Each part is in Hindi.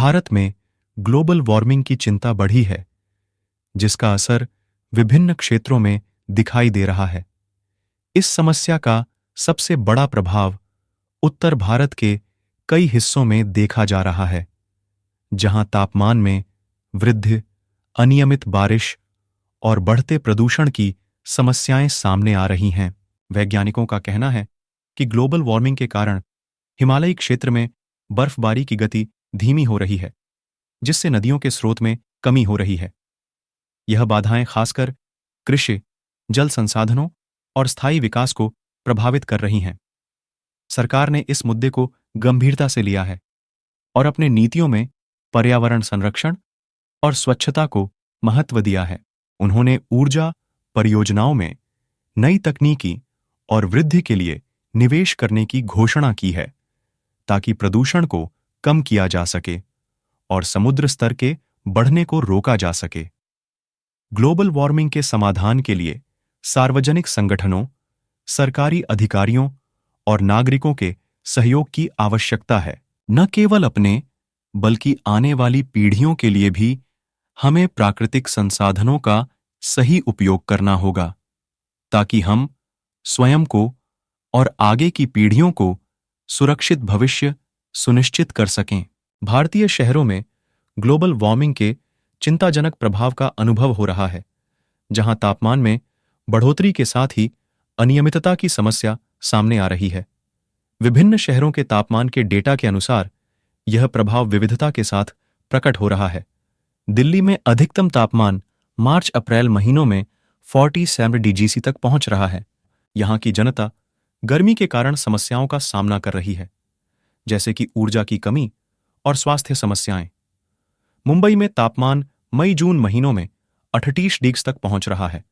भारत में ग्लोबल वार्मिंग की चिंता बढ़ी है, जिसका असर विभिन्न क्षेत्रों में दिखाई दे रहा है। इस समस्या का सबसे बड़ा प्रभाव उत्तर भारत के कई हिस्सों में देखा जा रहा है, जहां तापमान में वृद्धि, अनियमित बारिश और बढ़ते प्रदूषण की समस्याएं सामने आ रही हैं। वैज्ञानिकों का कहना है कि ग्लोबल वार्मिंग के कारण हिमालयी क्षेत्र में बर्फबारी की गति धीमी हो रही है, जिससे नदियों के स्रोत में कमी हो रही है। यह बाधाएं खासकर कृषि, जल संसाधनों और स्थायी विकास को प्रभावित कर रही हैं। सरकार ने इस मुद्दे को गंभीरता से लिया है और अपने नीतियों में पर्यावरण संरक्षण और स्वच्छता को महत्व दिया है। उन्होंने ऊर्जा परियोजनाओं में नई तकनीकी और वृद्धि के लिए निवेश करने की घोषणा की है, ताकि प्रदूषण को कम किया जा सके और समुद्र स्तर के बढ़ने को रोका जा सके। ग्लोबल वार्मिंग के समाधान के लिए सार्वजनिक संगठनों, सरकारी अधिकारियों और नागरिकों के सहयोग की आवश्यकता है। न केवल अपने बल्कि आने वाली पीढ़ियों के लिए भी हमें प्राकृतिक संसाधनों का सही उपयोग करना होगा, ताकि हम स्वयं को और आगे की पीढ़ियों को सुरक्षित भविष्य सुनिश्चित कर सकें। भारतीय शहरों में ग्लोबल वार्मिंग के चिंताजनक प्रभाव का अनुभव हो रहा है, जहां तापमान में बढ़ोतरी के साथ ही अनियमितता की समस्या सामने आ रही है। विभिन्न शहरों के तापमान के डेटा के अनुसार यह प्रभाव विविधता के साथ प्रकट हो रहा है। दिल्ली में अधिकतम तापमान मार्च-अप्रैल महीनों में 47 डिग्री तक पहुंच रहा है। यहां की जनता गर्मी के कारण समस्याओं का सामना कर रही है, जैसे कि ऊर्जा की कमी और स्वास्थ्य समस्याएं। मुंबई में तापमान मई-जून महीनों में 38 डिग्री तक पहुंच रहा है,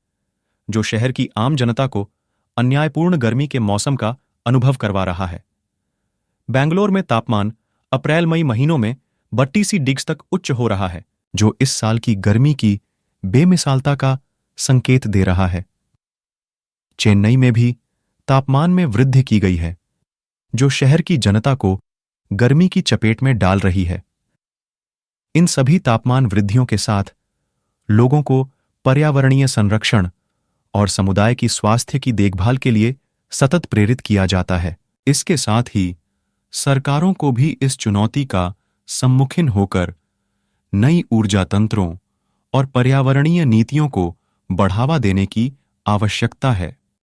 जो शहर की आम जनता को अन्यायपूर्ण गर्मी के मौसम का अनुभव करवा रहा है। बेंगलोर में तापमान अप्रैल-मई महीनों में 32 डिग्री तक उच्च हो रहा है, जो इस साल की गर्मी की बेमिसालता का संकेत दे रहा है। चेन्नई में भी तापमान में वृद्धि की गई है, जो शहर की जनता को गर्मी की चपेट में डाल रही है। इन सभी तापमान वृद्धियों के साथ लोगों को पर्यावरणीय संरक्षण और समुदाय की स्वास्थ्य की देखभाल के लिए सतत प्रेरित किया जाता है। इसके साथ ही सरकारों को भी इस चुनौती का सम्मुखीन होकर नई ऊर्जा तंत्रों और पर्यावरणीय नीतियों को बढ़ावा देने की आवश्यकता है।